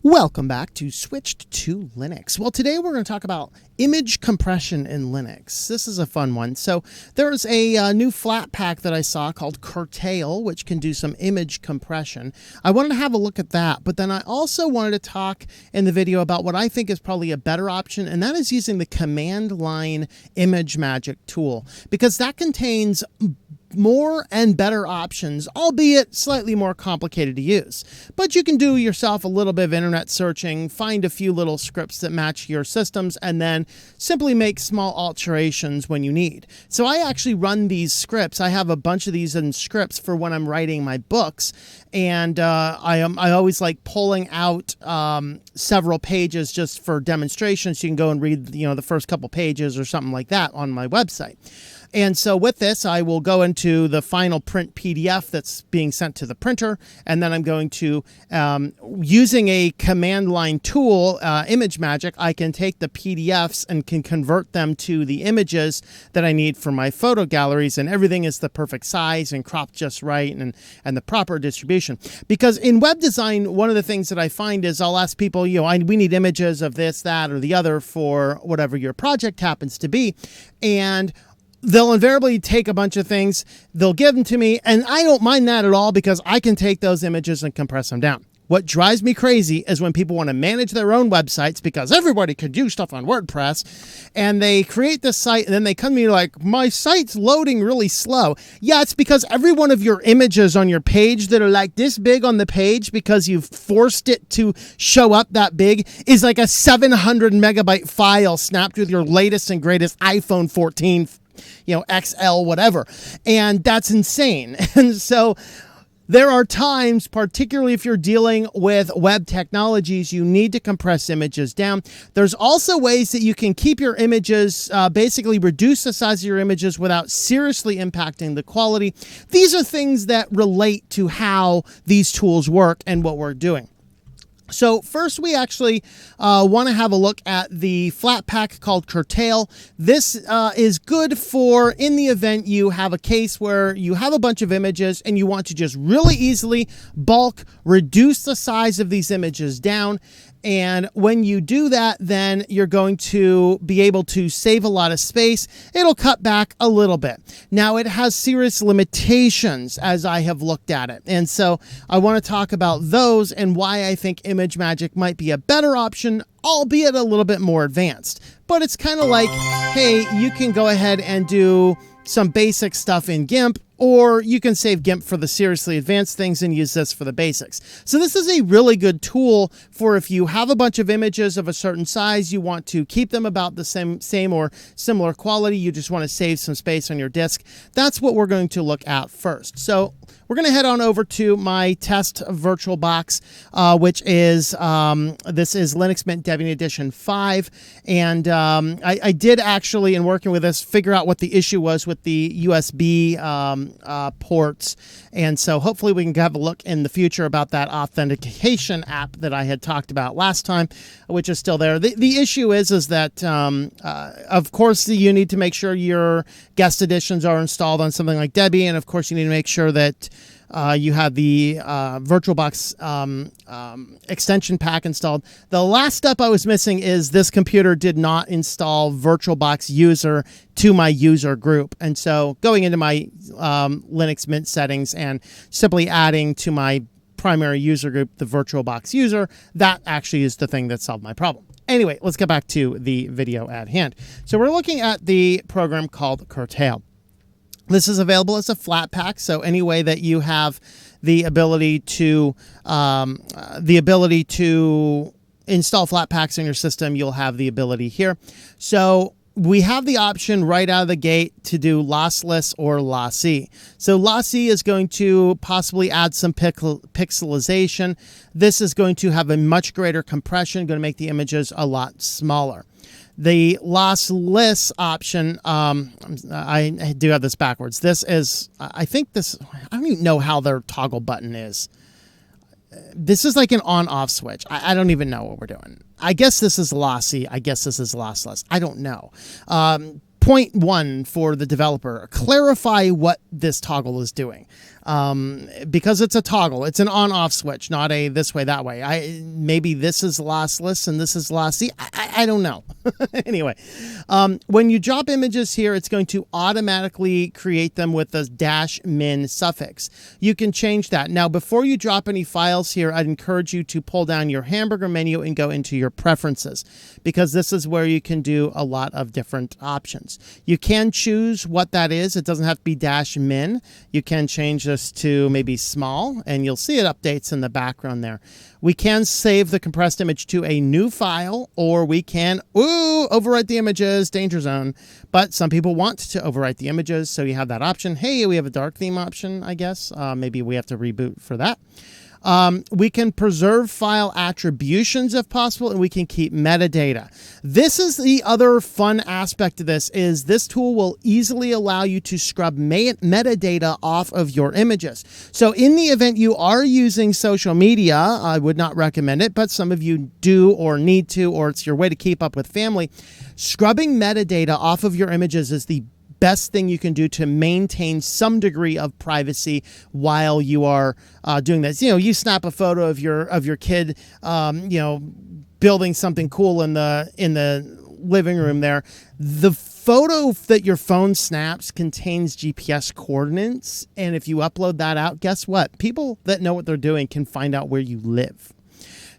Welcome back to Switched to Linux. Well, today we're going to talk about image compression in Linux. This is a fun one. So there's a new flat pack that I saw called Curtail, which can do some image compression. I wanted to have a look at that, but then I also wanted to talk in the video about what I think is probably a better option, and that is using the command line ImageMagick tool, because that contains more and better options, albeit slightly more complicated to use. But you can do yourself a little bit of internet searching, find a few little scripts that match your systems, and then simply make small alterations when you need. So I actually run these scripts. I have a bunch of these in scripts for when I'm writing my books, and I always like pulling out several pages just for demonstrations. So you can go and read, the first couple pages or something like that on my website. And so with this, I will go into the final print PDF that's being sent to the printer, and then I'm going to, using a command line tool, ImageMagick, I can take the PDFs and can convert them to the images that I need for my photo galleries, and everything is the perfect size and cropped just right and the proper distribution. Because in web design, one of the things that I find is I'll ask people, we need images of this, that, or the other for whatever your project happens to be, and they'll invariably take a bunch of things, they'll give them to me, and I don't mind that at all because I can take those images and compress them down. What drives me crazy is when people want to manage their own websites, because everybody can do stuff on WordPress, and they create this site and then they come to me like, my site's loading really slow. Yeah, it's because every one of your images on your page that are like this big on the page because you've forced it to show up that big is like a 700 megabyte file snapped with your latest and greatest iPhone 14 XL, whatever. And that's insane. And so there are times, particularly if you're dealing with web technologies, you need to compress images down. There's also ways that you can keep your images, basically reduce the size of your images without seriously impacting the quality. These are things that relate to how these tools work and what we're doing. So first, we actually want to have a look at the flat pack called Curtail. This is good for in the event you have a case where you have a bunch of images and you want to just really easily bulk reduce the size of these images down. And when you do that, then you're going to be able to save a lot of space. It'll cut back a little bit. Now, it has serious limitations as I have looked at it. And so I want to talk about those and why I think ImageMagick might be a better option, albeit a little bit more advanced. But it's kind of like, hey, you can go ahead and do some basic stuff in GIMP, or you can save GIMP for the seriously advanced things and use this for the basics. So this is a really good tool for if you have a bunch of images of a certain size, you want to keep them about the same or similar quality, you just want to save some space on your disk. That's what we're going to look at first. So we're going to head on over to my test VirtualBox, which is, this is Linux Mint Debian Edition 5. And I did actually, in working with this, figure out what the issue was with the USB ports. And so hopefully we can have a look in the future about that authentication app that I had talked about last time, which is still there. The issue is that, of course, you need to make sure your guest editions are installed on something like Debian. And of course, you need to make sure that you have the VirtualBox extension pack installed. The last step I was missing is this computer did not install VirtualBox user to my user group. And so going into my Linux Mint settings and simply adding to my primary user group the VirtualBox user, that actually is the thing that solved my problem. Anyway, let's get back to the video at hand. So we're looking at the program called Curtail. This is available as a flat pack, so any way that you have the ability to install flat packs in your system, you'll have the ability here. So we have the option right out of the gate to do lossless or lossy. So lossy is going to possibly add some pixelization. This is going to have a much greater compression, going to make the images a lot smaller. The lossless option, I do have this backwards. This is, I don't even know how their toggle button is. This is like an on-off switch. I don't even know what we're doing. I guess this is lossy. I guess this is lossless. I don't know. point one for the developer: clarify what this toggle is doing. Because it's a toggle, it's an on-off switch, not a this way, that way. Maybe this is lossless and this is lossy. I don't know. Anyway, when you drop images here, it's going to automatically create them with the -min suffix. You can change that. Now, before you drop any files here, I'd encourage you to pull down your hamburger menu and go into your preferences, because this is where you can do a lot of different options. You can choose what that is. It doesn't have to be -min. You can change this to maybe small, and you'll see it updates in the background there. We can save the compressed image to a new file, or we can overwrite the images, danger zone. But some people want to overwrite the images, so you have that option. Hey, we have a dark theme option, I guess. Maybe we have to reboot for that. We can preserve file attributions if possible, and we can keep metadata. This is the other fun aspect of this, is this tool will easily allow you to scrub metadata off of your images. So in the event you are using social media, I would not recommend it, but some of you do or need to, or it's your way to keep up with family. Scrubbing metadata off of your images is the best thing you can do to maintain some degree of privacy while you are doing this. You know, you snap a photo of your kid, you know, building something cool in the living room there. The photo that your phone snaps contains GPS coordinates, and if you upload that out, guess what? People that know what they're doing can find out where you live.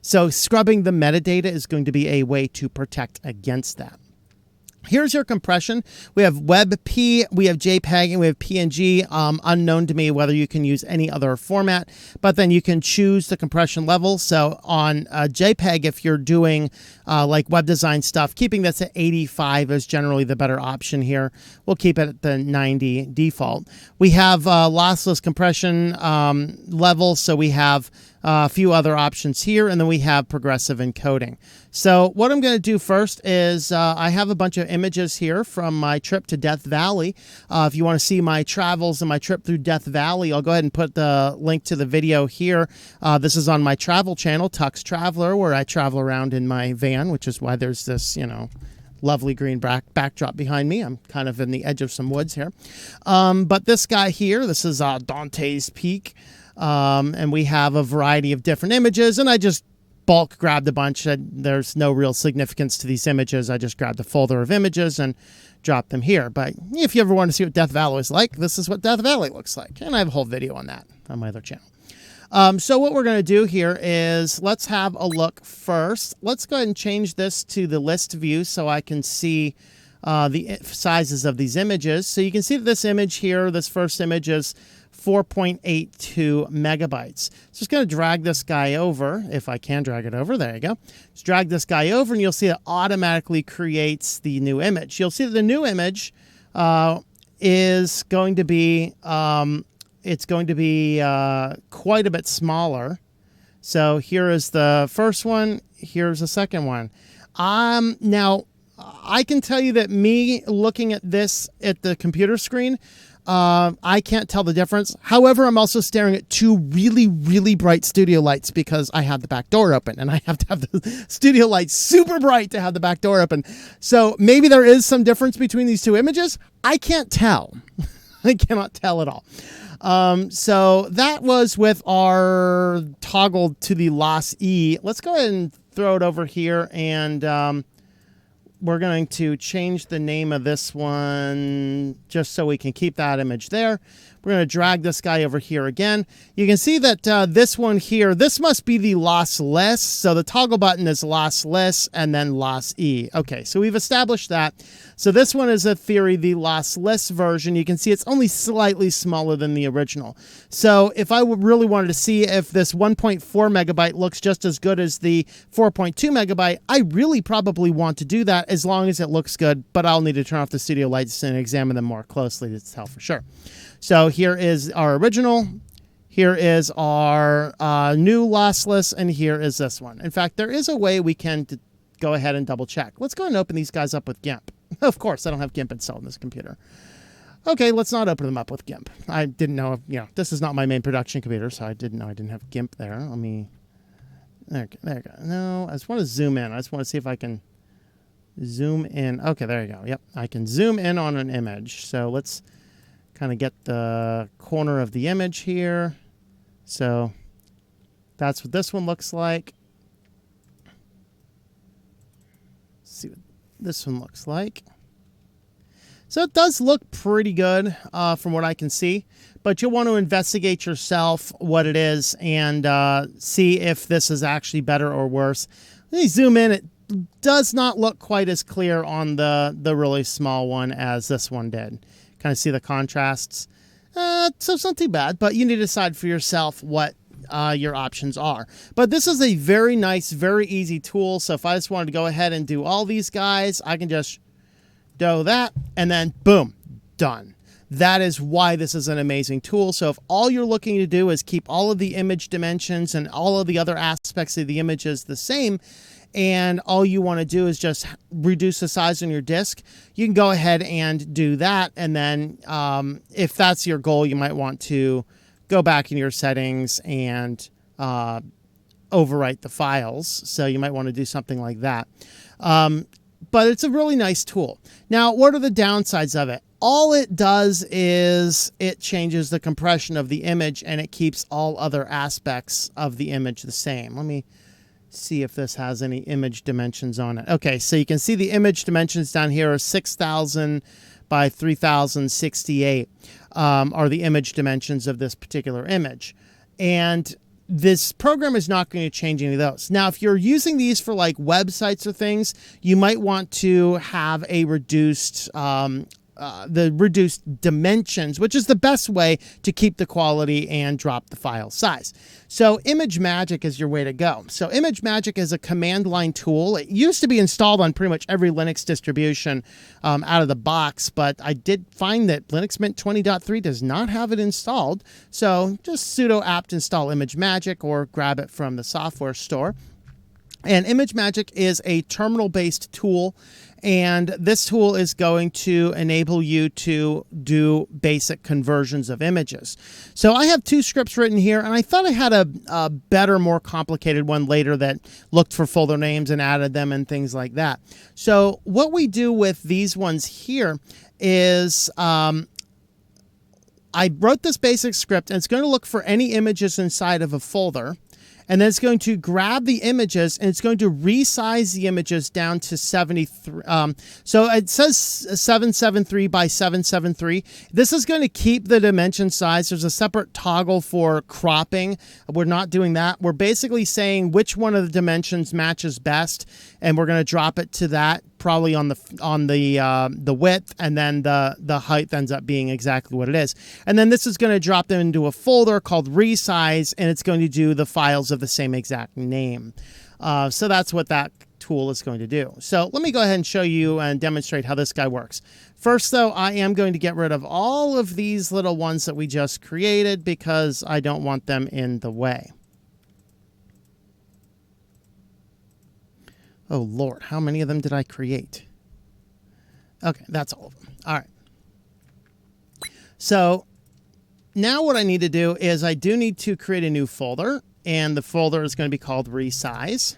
So scrubbing the metadata is going to be a way to protect against that. Here's your compression. We have WebP, we have JPEG, and we have PNG. Unknown to me whether you can use any other format, but then you can choose the compression level. So on JPEG, if you're doing like web design stuff, keeping this at 85 is generally the better option here. We'll keep it at the 90 default. We have lossless compression level, so we have a few other options here, and then we have progressive encoding. So what I'm going to do first is I have a bunch of images here from my trip to Death Valley. If you want to see my travels and my trip through Death Valley, I'll go ahead and put the link to the video here. This is on my travel channel, Tux Traveler, where I travel around in my van, which is why there's this, you know, lovely green backdrop behind me. I'm kind of in the edge of some woods here. But this guy here, this is Dante's Peak. And we have a variety of different images, and I just bulk grabbed a bunch. There's no real significance to these images. I just grabbed a folder of images and dropped them here. But if you ever want to see what Death Valley is like, this is what Death Valley looks like. And I have a whole video on that on my other channel. So what we're going to do here is let's have a look first. Let's go ahead and change this to the list view so I can see the sizes of these images. So you can see that this image here, this first image, is 4.82 megabytes. So just going to drag this guy over, if I can drag it over. There you go. Just drag this guy over, and you'll see it automatically creates the new image. You'll see that the new image is going to be quite a bit smaller. So here is the first one. Here's the second one. Now, I can tell you that me looking at this at the computer screen, I can't tell the difference. However, I'm also staring at two really, really bright studio lights because I have the back door open, and I have to have the studio lights super bright to have the back door open. So maybe there is some difference between these two images. I can't tell. I cannot tell at all. So that was with our toggle to the loss E. Let's go ahead and throw it over here, and we're going to change the name of this one just so we can keep that image there. We're going to drag this guy over here again. You can see that this one here, this must be the lossless. So the toggle button is lossless and then loss E. Okay, so we've established that. So this one is, in theory, the lossless version. You can see it's only slightly smaller than the original. So if I really wanted to see if this 1.4 megabyte looks just as good as the 4.2 megabyte, I really probably want to do that as long as it looks good, but I'll need to turn off the studio lights and examine them more closely to tell for sure. So here is our original, here is our new lossless, and here is this one. In fact, there is a way we can go ahead and double check. Let's go and open these guys up with GIMP. Of course, I don't have GIMP installed in this computer. Okay, let's not open them up with GIMP. I didn't know, this is not my main production computer, so I didn't know I didn't have GIMP there. Let me, there we go. No, I just want to zoom in. I just want to see if I can zoom in. Okay, there you go. Yep, I can zoom in on an image. So let's kind of get the corner of the image here. So that's what this one looks like. Let's see what this one looks like. So it does look pretty good from what I can see, but you'll want to investigate yourself what it is and see if this is actually better or worse. When you zoom in, it does not look quite as clear on the really small one as this one did. Kind of see the contrasts. So it's not too bad, but you need to decide for yourself what your options are. But this is a very nice, very easy tool. So if I just wanted to go ahead and do all these guys, I can just do that, and then boom, done. That is why this is an amazing tool. So if all you're looking to do is keep all of the image dimensions and all of the other aspects of the images the same, and all you want to do is just reduce the size on your disk, you can go ahead and do that. And then if that's your goal, you might want to go back in your settings and overwrite the files. So you might want to do something like that. But it's a really nice tool. Now, what are the downsides of it? All it does is it changes the compression of the image and it keeps all other aspects of the image the same. Let me see if this has any image dimensions on it. Okay, so you can see the image dimensions down here are 6,000 by 3,068 are the image dimensions of this particular image. And this program is not going to change any of those. Now, if you're using these for like websites or things, you might want to have a reduced dimensions, which is the best way to keep the quality and drop the file size. So ImageMagick is your way to go. So ImageMagick is a command line tool. It used to be installed on pretty much every Linux distribution out of the box, but I did find that Linux Mint 20.3 does not have it installed. So just sudo apt install ImageMagick or grab it from the software store. And ImageMagick is a terminal-based tool, and this tool is going to enable you to do basic conversions of images. So I have two scripts written here, and I thought I had a better, more complicated one later that looked for folder names and added them and things like that. So what we do with these ones here is I wrote this basic script, and it's going to look for any images inside of a folder. And then it's going to grab the images and it's going to resize the images down to 73. So it says 773 by 773. This is going to keep the dimension size. There's a separate toggle for cropping. We're not doing that. We're basically saying which one of the dimensions matches best, and we're going to drop it to that, probably on the width, and then the height ends up being exactly what it is. And then this is going to drop them into a folder called resize, and it's going to do the files of the same exact name. So that's what that tool is going to do. So let me go ahead and show you and demonstrate how this guy works. First, though, I am going to get rid of all of these little ones that we just created because I don't want them in the way. Oh, Lord, how many of them did I create? Okay, that's all of them. All right. So now what I need to do is I do need to create a new folder, and the folder is going to be called Resize.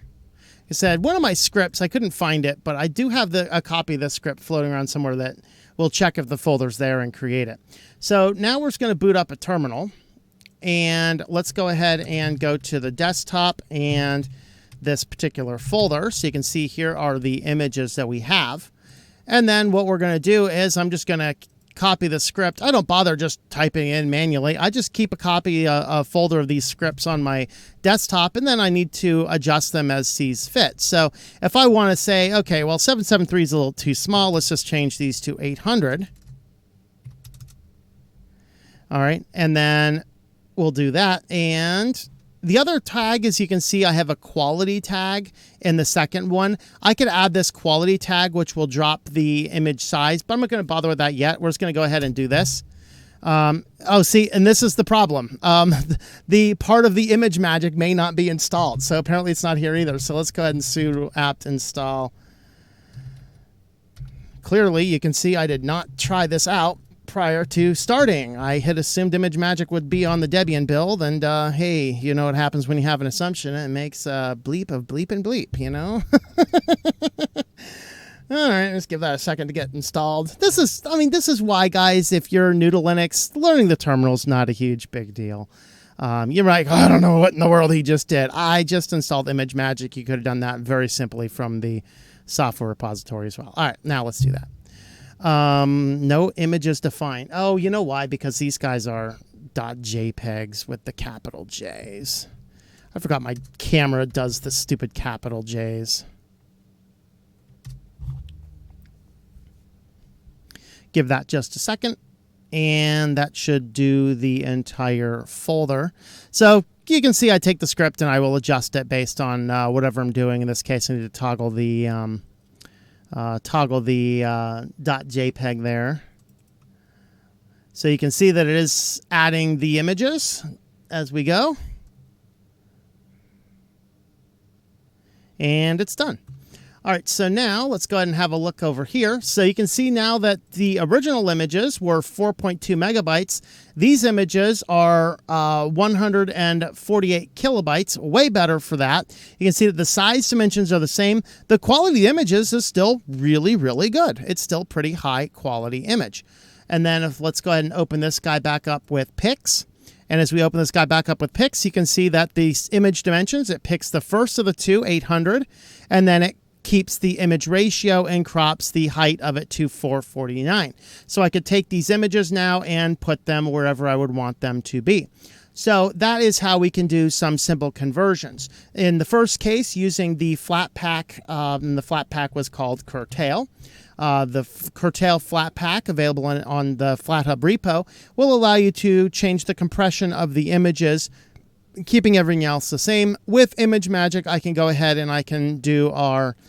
I said, one of my scripts, I couldn't find it, but I do have a copy of this script floating around somewhere that will check if the folder's there and create it. So now we're just going to boot up a terminal, and let's go ahead and go to the desktop and this particular folder. So you can see here are the images that we have. And then what we're going to do is I'm just going to copy the script. I don't bother just typing in manually. I just keep a copy, a folder of these scripts on my desktop, and then I need to adjust them as sees fit. So if I want to say, okay, well, 773 is a little too small, let's just change these to 800. All right, and then we'll do that. And the other tag, as you can see, I have a quality tag in the second one. I could add this quality tag, which will drop the image size, but I'm not going to bother with that yet. We're just going to go ahead and do this. Oh, see, and this is the problem. The part of the ImageMagick may not be installed, so apparently it's not here either. So let's go ahead and sudo apt install. Clearly, you can see I did not try this out prior to starting. I had assumed ImageMagick would be on the Debian build, and hey, you know what happens when you have an assumption? It makes a bleep of bleep and bleep, you know? All right, let's give that a second to get installed. This is why, guys, if you're new to Linux, learning the terminal is not a huge big deal. You're like, oh, I don't know what in the world he just did. I just installed ImageMagick. You could have done that very simply from the software repository as well. All right, now let's do that. No images defined. Oh, you know why? Because these guys are .jpegs with the capital J's. I forgot my camera does the stupid capital J's. Give that just a second, and that should do the entire folder. So you can see I take the script and I will adjust it based on whatever I'm doing. In this case, I need to toggle the .jpeg there. So you can see that it is adding the images as we go. And it's done. All right, so now let's go ahead and have a look over here. So you can see now that the original images were 4.2 megabytes. These images are 148 kilobytes, way better for that. You can see that the size dimensions are the same. The quality of the images is still really, really good. It's still pretty high quality image. And then let's go ahead and open this guy back up with Pix. And as we open this guy back up with Pix, you can see that the image dimensions, it picks the first of the two, 800, and then it keeps the image ratio and crops the height of it to 449. So I could take these images now and put them wherever I would want them to be. So that is how we can do some simple conversions. In the first case, using the flat pack, the flat pack was called Curtail. The Curtail flat pack available on the FlatHub repo will allow you to change the compression of the images, keeping everything else the same. With ImageMagick, I can go ahead and I can do my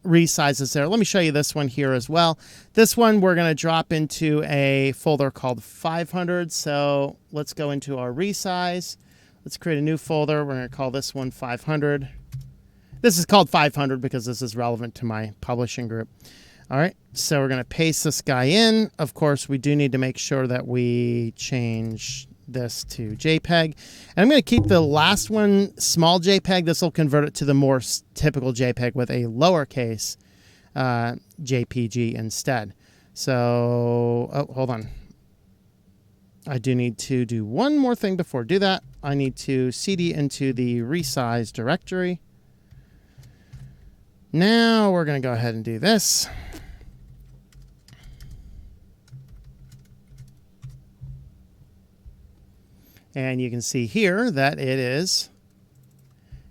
resizes there. Let me show you this one here as well. This one we're going to drop into a folder called 500. So let's go into our resize. Let's create a new folder. We're going to call this one 500. This is called 500 because this is relevant to my publishing group. All right, so we're going to paste this guy in. Of course, we do need to make sure that we change this to JPEG. And I'm going to keep the last one small JPEG. This will convert it to the more typical JPEG with a lowercase JPG instead. So, oh, hold on. I do need to do one more thing before I do that. I need to cd into the resize directory. Now we're going to go ahead and do this. And you can see here that it is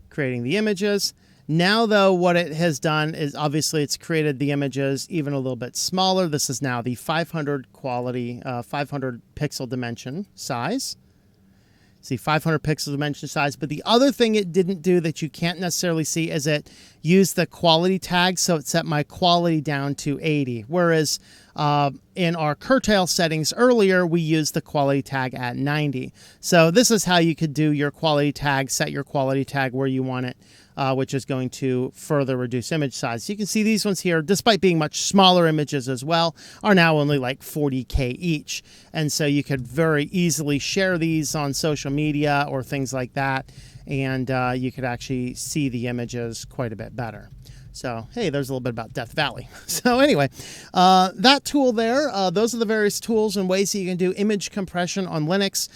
creating the images. Now, though, what it has done is obviously it's created the images even a little bit smaller. This is now the 500 quality, 500 pixel dimension size. See, 500 pixel dimension size. But the other thing it didn't do that you can't necessarily see is it used the quality tag. So it set my quality down to 80. Whereas in our Curtail settings earlier, we used the quality tag at 90. So this is how you could do your quality tag, set your quality tag where you want it, which is going to further reduce image size. You can see these ones here, despite being much smaller images as well, are now only like 40K each. And so you could very easily share these on social media or things like that. And you could actually see the images quite a bit better. So, hey, there's a little bit about Death Valley. So anyway, that tool there, those are the various tools and ways that you can do image compression on Linux,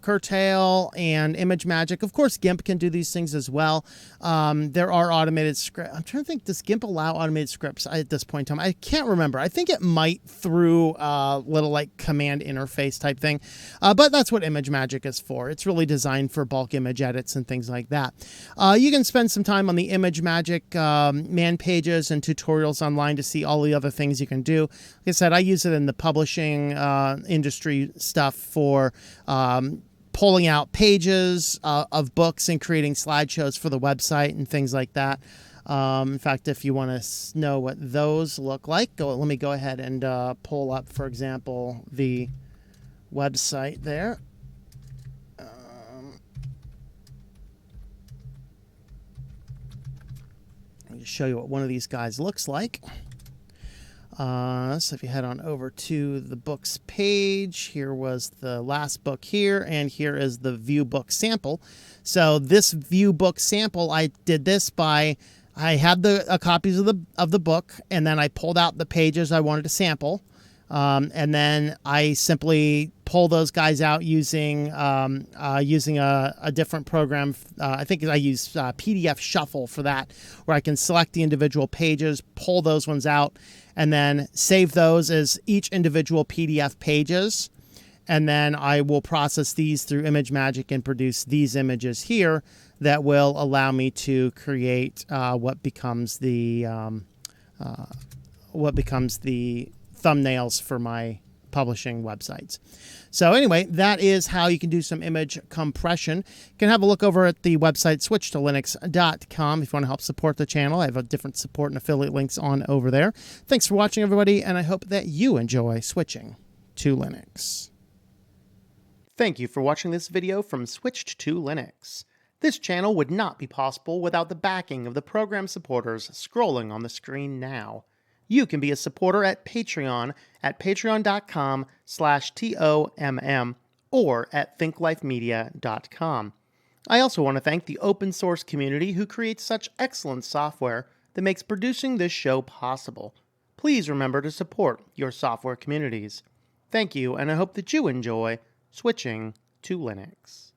Curtail and ImageMagick. Of course, GIMP can do these things as well. There are automated scripts. I'm trying to think, does GIMP allow automated scripts at this point in time? I can't remember. I think it might through a little like command interface type thing. But that's what ImageMagick is for. It's really designed for bulk image edits and things like that. You can spend some time on the ImageMagick man pages and tutorials online to see all the other things you can do. Like I said, I use it in the publishing industry stuff for pulling out pages of books and creating slideshows for the website and things like that. In fact, if you want to know what those look like, let me go ahead and pull up, for example, the website there. Let me just show you what one of these guys looks like. So if you head on over to the books page, here was the last book here, and here is the view book sample. So this view book sample, I did this by, I had the copies of the book, and then I pulled out the pages I wanted to sample. And then I simply pull those guys out using a different program. I think I use PDF Shuffle for that, where I can select the individual pages, pull those ones out, and then save those as each individual PDF pages. And then I will process these through ImageMagick and produce these images here that will allow me to create what becomes the thumbnails for my publishing websites. So anyway, that is how you can do some image compression. You can have a look over at the website switchedtolinux.com if you want to help support the channel. I have different support and affiliate links on over there. Thanks for watching, everybody, and I hope that you enjoy switching to Linux. Thank you for watching this video from Switched to Linux. This channel would not be possible without the backing of the program supporters scrolling on the screen now. You can be a supporter at Patreon at patreon.com/TOMM or at thinklifemedia.com. I also want to thank the open source community who creates such excellent software that makes producing this show possible. Please remember to support your software communities. Thank you, and I hope that you enjoy switching to Linux.